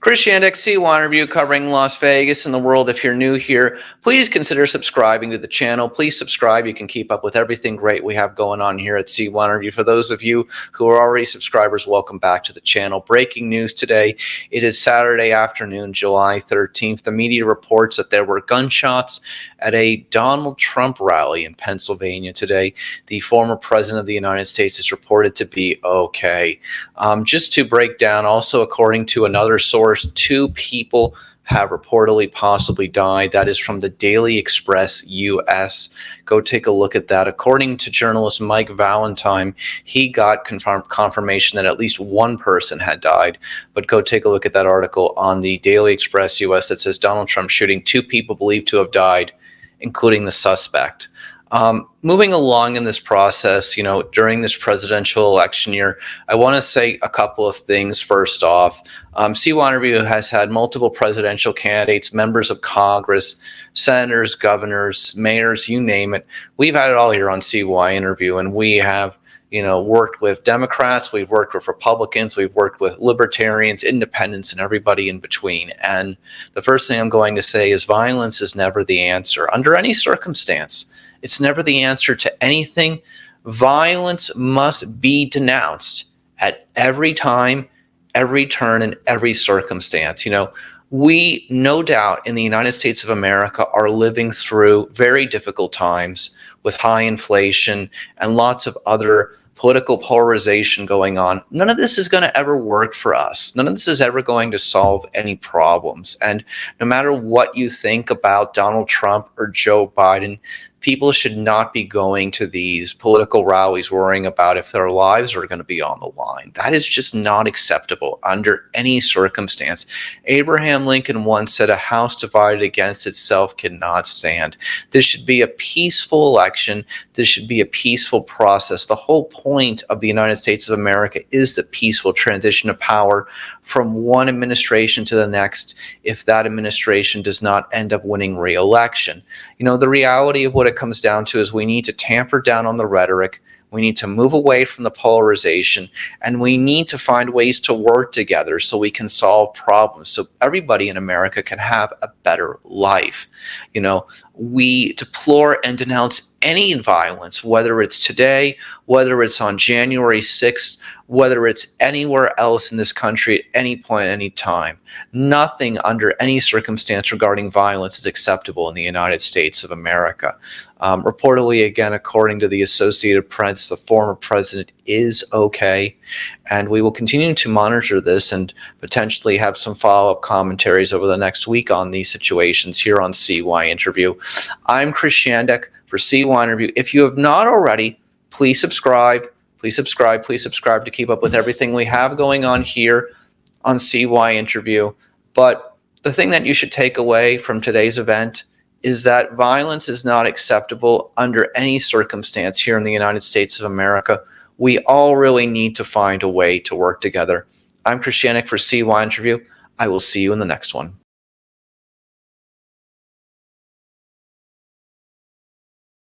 Christiandex CYInterview covering Las Vegas and the world. If you're new here, please consider subscribing to the channel. Please subscribe. You can keep up with everything great we have going on here at CYInterview. For those of you who are already subscribers, welcome back to the channel. Breaking news today. It is Saturday afternoon, July 13th. The media reports that there were gunshots at a Donald Trump rally in Pennsylvania today. The former president of the United States is reported to be okay. Just to break down, also according to another source, 2 people have reportedly possibly died. That is from the Daily Express US. Go take a look at that. According to journalist Mike Valentine, he got confirmation that at least 1 person had died. But go take a look at that article on the Daily Express US that says Donald Trump shooting, 2 people believed to have died, including the suspect. Moving along in this process, during this presidential election year, I want to say a couple of things. First off, CYInterview has had multiple presidential candidates, members of Congress, senators, governors, mayors, you name it. We've had it all here on CYInterview, and we have worked with Democrats, we've worked with Republicans, we've worked with libertarians, independents, and everybody in between. And the first thing I'm going to say is violence is never the answer under any circumstance. It's never the answer to anything. Violence must be denounced at every time, every turn, and every circumstance. We, no doubt, in the United States of America are living through very difficult times with high inflation and lots of other political polarization going on. None of this is going to ever work for us. None of this is ever going to solve any problems. And no matter what you think about Donald Trump or Joe Biden, people should not be going to these political rallies worrying about if their lives are going to be on the line. That is just not acceptable under any circumstance. Abraham Lincoln once said, "A house divided against itself cannot stand." This should be a peaceful election. This should be a peaceful process. The whole point of the United States of America is the peaceful transition of power from one administration to the next if that administration does not end up winning re-election. The reality of what it comes down to is we need to tamper down on the rhetoric. We need to move away from the polarization, and we need to find ways to work together so we can solve problems, so everybody in America can have a better life. We deplore and denounce any violence, whether it's today, whether it's on January 6th, whether it's anywhere else in this country at any point, any time. Nothing under any circumstance regarding violence is acceptable in the United States of America. Reportedly, again, according to the Associated Press, the former president is okay, and we will continue to monitor this and potentially have some follow-up commentaries over the next week on these situations here on CYInterview. I'm Christiandex for CYInterview. If you have not already, please subscribe. Please subscribe. Please subscribe to keep up with everything we have going on here on CYInterview. But the thing that you should take away from today's event is that violence is not acceptable under any circumstance here in the United States of America. We all really need to find a way to work together. I'm Christiandex for CYInterview. I will see you in the next one.